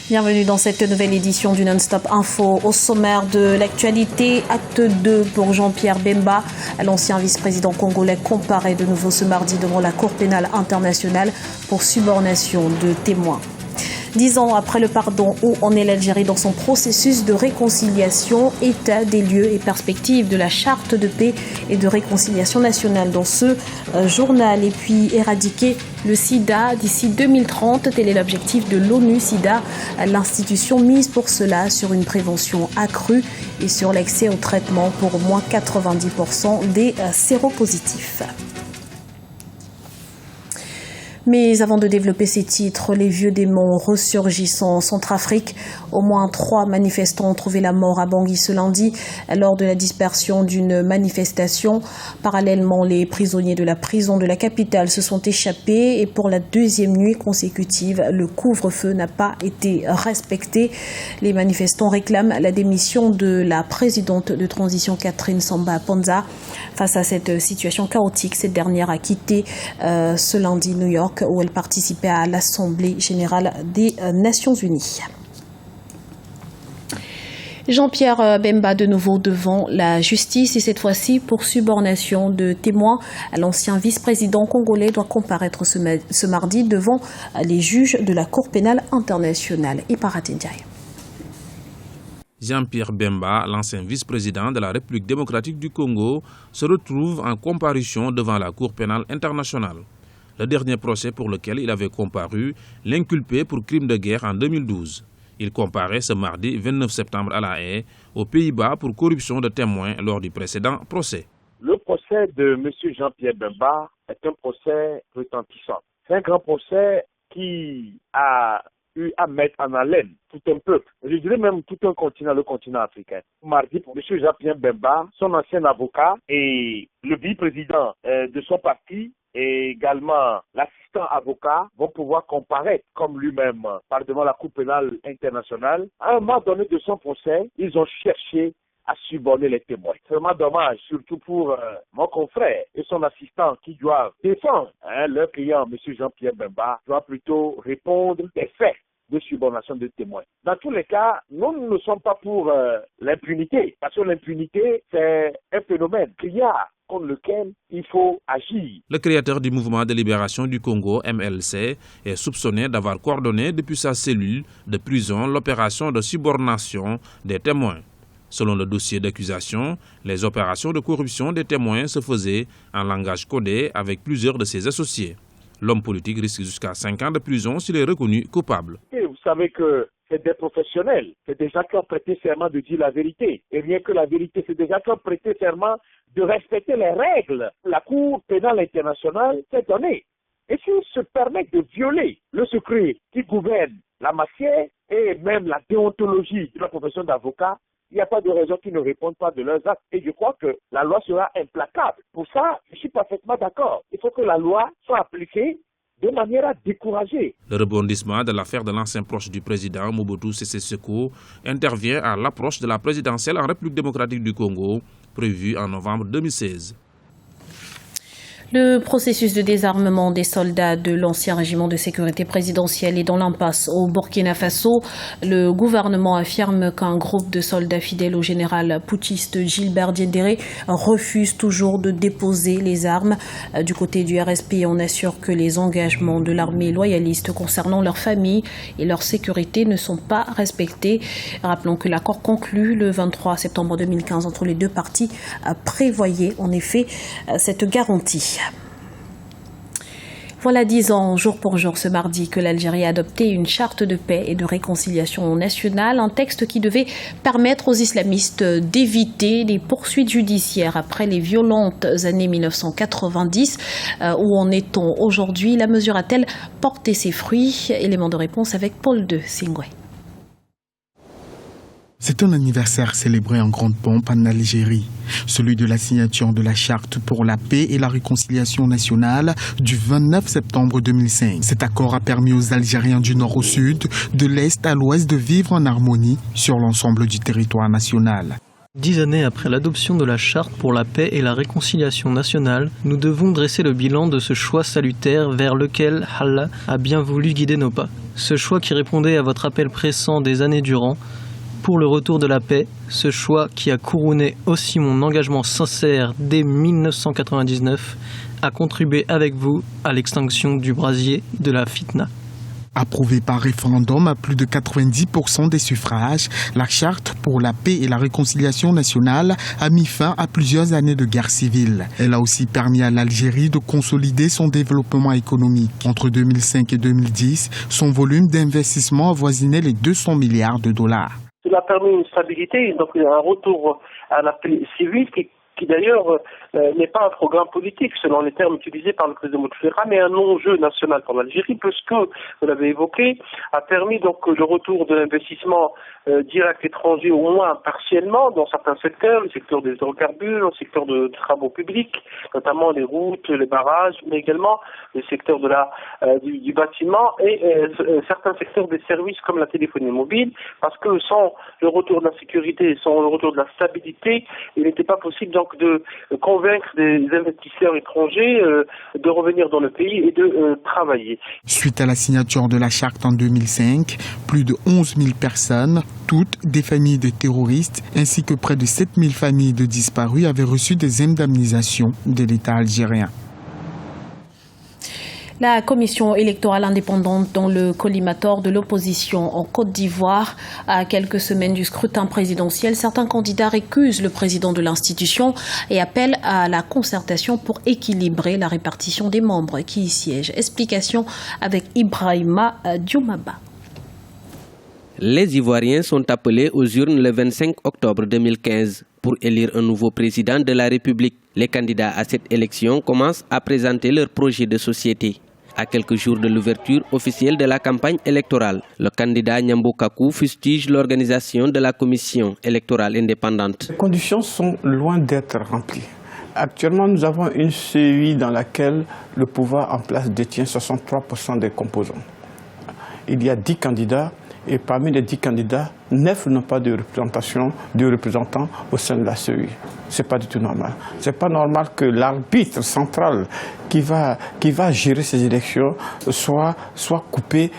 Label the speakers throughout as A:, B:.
A: Bienvenue dans cette nouvelle édition du Non-Stop Info. Au sommaire de l'actualité, acte 2 pour Jean-Pierre Bemba. L'ancien vice-président congolais comparaît de nouveau ce mardi devant la Cour pénale internationale pour subornation de témoins. 10 ans après le pardon, où en est l'Algérie dans son processus de réconciliation, état des lieux et perspectives de la charte de paix et de réconciliation nationale dans ce journal. Et puis éradiquer le sida d'ici 2030, tel est l'objectif de l'ONU-SIDA, l'institution mise pour cela sur une prévention accrue et sur l'accès au traitement pour au moins 90% des séropositifs. Mais avant de développer ces titres, les vieux démons ressurgissent en Centrafrique. Au moins 3 manifestants ont trouvé la mort à Bangui ce lundi lors de la dispersion d'une manifestation. Parallèlement, les prisonniers de la prison de la capitale se sont échappés et pour la 2e nuit consécutive, le couvre-feu n'a pas été respecté. Les manifestants réclament la démission de la présidente de transition Catherine Samba-Panza. Face à cette situation chaotique, cette dernière a quitté ce lundi New York, où elle participait à l'Assemblée générale des Nations Unies. Jean-Pierre Bemba de nouveau devant la justice et cette fois-ci pour subornation de témoins. L'ancien vice-président congolais doit comparaître ce mardi devant les juges de la Cour pénale internationale. Iparatendiaï.
B: Jean-Pierre Bemba, l'ancien vice-président de la République démocratique du Congo, se retrouve en comparution devant la Cour pénale internationale. Le dernier procès pour lequel il avait comparu l'inculpé pour crime de guerre en 2012. Il comparaît ce mardi 29 septembre à La Haye, aux Pays-Bas, pour corruption de témoins lors du précédent procès.
C: Le procès de M. Jean-Pierre Bemba est un procès retentissant. C'est un grand procès qui a eu à mettre en haleine tout un peuple, je dirais même tout un continent, le continent africain. Mardi, pour M. Jean-Pierre Bemba, son ancien avocat et le vice-président de son parti et également l'assistant avocat vont pouvoir comparaître comme lui-même devant la Cour pénale internationale. À un moment donné de son procès, ils ont cherché à suborner les témoins. C'est vraiment dommage, surtout pour mon confrère et son assistant qui doivent défendre leur client, M. Jean-Pierre Bemba, doit plutôt répondre des faits de subornation de témoins. Dans tous les cas, nous ne sommes pas pour l'impunité, parce que l'impunité, c'est un phénomène criard contre lequel il faut agir.
B: Le créateur du mouvement de libération du Congo, MLC, est soupçonné d'avoir coordonné depuis sa cellule de prison l'opération de subornation des témoins. Selon le dossier d'accusation, les opérations de corruption des témoins se faisaient en langage codé avec plusieurs de ses associés. L'homme politique risque jusqu'à 5 ans de prison s'il est reconnu coupable.
C: Et vous savez que c'est des professionnels, c'est des gens qui ont prêté serment de dire la vérité. Et rien que la vérité, c'est des gens qui ont prêté serment de respecter les règles. La Cour pénale internationale s'est donnée. Et s'ils se permettent de violer le secret qui gouverne la matière et même la déontologie de la profession d'avocat, il n'y a pas de raison qu'ils ne répondent pas de leurs actes. Et je crois que la loi sera implacable. Pour ça, je suis parfaitement d'accord. Il faut que la loi soit appliquée de manière à décourager.
B: Le rebondissement de l'affaire de l'ancien proche du président Mobutu Sese Seko intervient à l'approche de la présidentielle en République démocratique du Congo, prévue en novembre 2016.
A: Le processus de désarmement des soldats de l'ancien régiment de sécurité présidentielle est dans l'impasse au Burkina Faso. Le gouvernement affirme qu'un groupe de soldats fidèles au général putschiste Gilbert Diendéré refuse toujours de déposer les armes. Du côté du RSP, on assure que les engagements de l'armée loyaliste concernant leur famille et leur sécurité ne sont pas respectés. Rappelons que l'accord conclu le 23 septembre 2015 entre les deux parties prévoyait en effet cette garantie. Voilà 10 ans, jour pour jour, ce mardi, que l'Algérie a adopté une charte de paix et de réconciliation nationale, un texte qui devait permettre aux islamistes d'éviter les poursuites judiciaires après les violentes années 1990. Où en est-on aujourd'hui? La mesure a-t-elle porté ses fruits? Élément de réponse avec Paul de Singwe.
D: C'est un anniversaire célébré en grande pompe en Algérie, celui de la signature de la Charte pour la paix et la réconciliation nationale du 29 septembre 2005. Cet accord a permis aux Algériens du nord au sud, de l'est à l'ouest de vivre en harmonie sur l'ensemble du territoire national.
E: 10 années après l'adoption de la Charte pour la paix et la réconciliation nationale, nous devons dresser le bilan de ce choix salutaire vers lequel Allah a bien voulu guider nos pas. Ce choix qui répondait à votre appel pressant des années durant pour le retour de la paix, ce choix qui a couronné aussi mon engagement sincère dès 1999 à contribuer avec vous à l'extinction du brasier de la fitna.
D: Approuvée par référendum à plus de 90% des suffrages, la Charte pour la paix et la réconciliation nationale a mis fin à plusieurs années de guerre civile. Elle a aussi permis à l'Algérie de consolider son développement économique. Entre 2005 et 2010, son volume d'investissement avoisinait les 200 milliards de dollars.
F: Cela a permis une stabilité, donc un retour à la paix civile qui d'ailleurs n'est pas un programme politique selon les termes utilisés par le président Bouteflika, mais un enjeu national pour l'Algérie, puisque, vous l'avez évoqué, a permis donc le retour de l'investissement direct étranger, au moins partiellement, dans certains secteurs, le secteur des hydrocarbures, le secteur de travaux publics, notamment les routes, les barrages, mais également le secteur du bâtiment et certains secteurs des services comme la téléphonie mobile, parce que sans le retour de la sécurité, sans le retour de la stabilité, il n'était pas possible donc de convaincre des investisseurs étrangers de revenir dans le pays et de travailler.
D: Suite à la signature de la Charte en 2005, plus de 11 000 personnes, toutes des familles de terroristes, ainsi que près de 7 000 familles de disparus avaient reçu des indemnisations de l'État algérien.
A: La commission électorale indépendante dans le collimateur de l'opposition en Côte d'Ivoire, à quelques semaines du scrutin présidentiel, certains candidats récusent le président de l'institution et appellent à la concertation pour équilibrer la répartition des membres qui y siègent. Explication avec Ibrahima Dioumaba.
G: Les Ivoiriens sont appelés aux urnes le 25 octobre 2015 pour élire un nouveau président de la République. Les candidats à cette élection commencent à présenter leur projet de société. À quelques jours de l'ouverture officielle de la campagne électorale, le candidat Nyambo Kakou fustige l'organisation de la commission électorale indépendante.
H: Les conditions sont loin d'être remplies. Actuellement, nous avons une CEI dans laquelle le pouvoir en place détient 63% des composants. Il y a 10 candidats et parmi les 10 candidats, 9 n'ont pas de représentation de représentants au sein de la CEI. Ce n'est pas du tout normal. Ce n'est pas normal que l'arbitre central qui va gérer ces élections soit coupé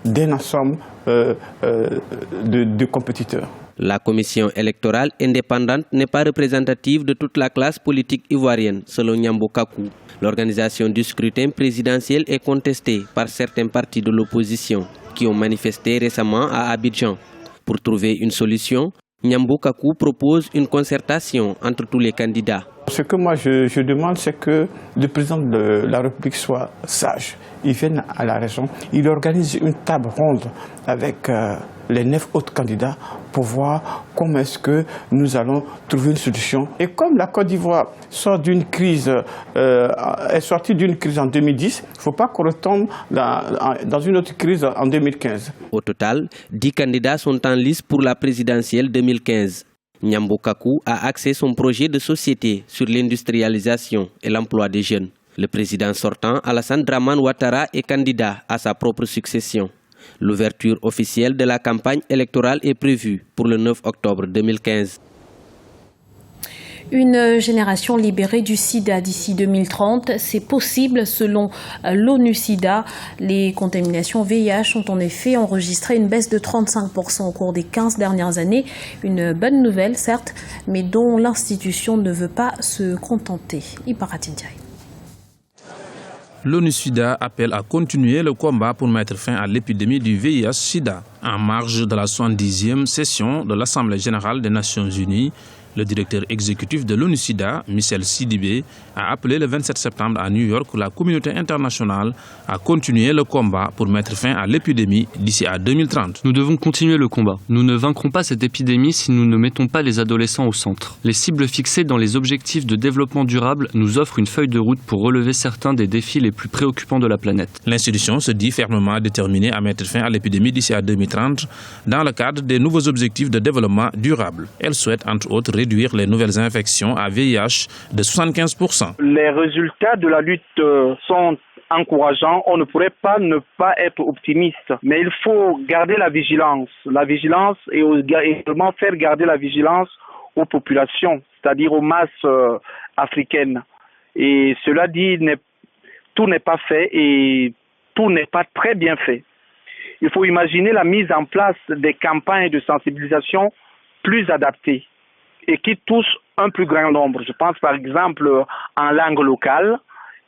H: d'un ensemble de compétiteurs.
G: La commission électorale indépendante n'est pas représentative de toute la classe politique ivoirienne, selon Nyambo Kakou. L'organisation du scrutin présidentiel est contestée par certains partis de l'opposition qui ont manifesté récemment à Abidjan. Pour trouver une solution, Nyambo Kakou propose une concertation entre tous les candidats.
H: Ce que moi je demande, c'est que le président de la République soit sage. Il vienne à la raison. Il organise une table ronde avec les 9 autres candidats pour voir comment est-ce que nous allons trouver une solution. Et comme la Côte d'Ivoire est sortie d'une crise en 2010, il ne faut pas qu'on retombe dans une autre crise en 2015.
G: Au total, 10 candidats sont en liste pour la présidentielle 2015. Nyambo Kakou a axé son projet de société sur l'industrialisation et l'emploi des jeunes. Le président sortant, Alassane Dramane Ouattara, est candidat à sa propre succession. L'ouverture officielle de la campagne électorale est prévue pour le 9 octobre 2015.
A: Une génération libérée du sida d'ici 2030, c'est possible selon l'ONU-SIDA. Les contaminations VIH ont en effet enregistré une baisse de 35% au cours des 15 dernières années. Une bonne nouvelle, certes, mais dont l'institution ne veut pas se contenter. Ibaratindjaï.
B: L'ONU-SIDA appelle à continuer le combat pour mettre fin à l'épidémie du VIH-SIDA. En marge de la 70e session de l'Assemblée générale des Nations unies, le directeur exécutif de l'ONU-SIDA, Michel Sidibé, a appelé le 27 septembre à New York la communauté internationale à continuer le combat pour mettre fin à l'épidémie d'ici à 2030.
I: Nous devons continuer le combat. Nous ne vaincrons pas cette épidémie si nous ne mettons pas les adolescents au centre. Les cibles fixées dans les objectifs de développement durable nous offrent une feuille de route pour relever certains des défis les plus préoccupants de la planète.
B: L'institution se dit fermement déterminée à mettre fin à l'épidémie d'ici à 2030 dans le cadre des nouveaux objectifs de développement durable. Elle souhaite entre autres réduire les nouvelles infections à VIH de 75%.
J: Les résultats de la lutte sont encourageants. On ne pourrait pas ne pas être optimiste, mais il faut garder la vigilance et également faire garder la vigilance aux populations, c'est-à-dire aux masses africaines. Et cela dit, tout n'est pas fait et tout n'est pas très bien fait. Il faut imaginer la mise en place des campagnes de sensibilisation plus adaptées et qui touchent un plus grand nombre. Je pense par exemple en langue locale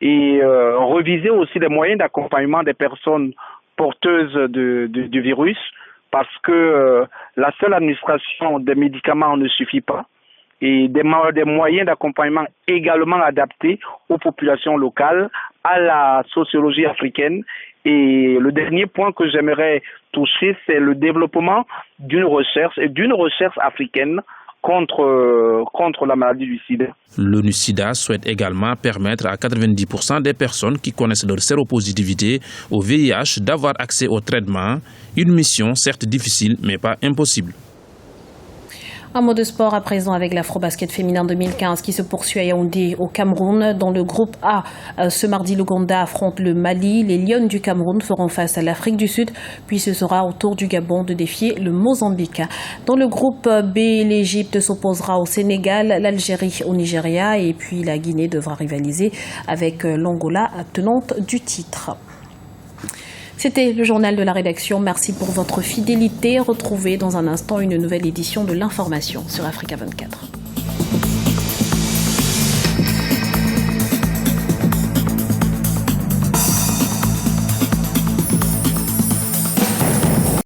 J: et reviser aussi les moyens d'accompagnement des personnes porteuses du virus, parce que la seule administration des médicaments ne suffit pas, et des moyens d'accompagnement également adaptés aux populations locales, à la sociologie africaine. Et le dernier point que j'aimerais toucher, c'est le développement d'une recherche africaine contre la maladie du sida.
B: L'ONU-SIDA souhaite également permettre à 90% des personnes qui connaissent leur séropositivité au VIH d'avoir accès au traitement. Une mission certes difficile, mais pas impossible.
A: Un mot de sport à présent avec l'Afrobasket féminin 2015 qui se poursuit à Yaoundé au Cameroun. Dans le groupe A, ce mardi, l'Ouganda affronte le Mali. Les Lions du Cameroun feront face à l'Afrique du Sud. Puis ce sera au tour du Gabon de défier le Mozambique. Dans le groupe B, l'Égypte s'opposera au Sénégal, l'Algérie au Nigeria et puis la Guinée devra rivaliser avec l'Angola, tenante du titre. C'était le journal de la rédaction. Merci pour votre fidélité. Retrouvez dans un instant une nouvelle édition de l'information sur Africa 24.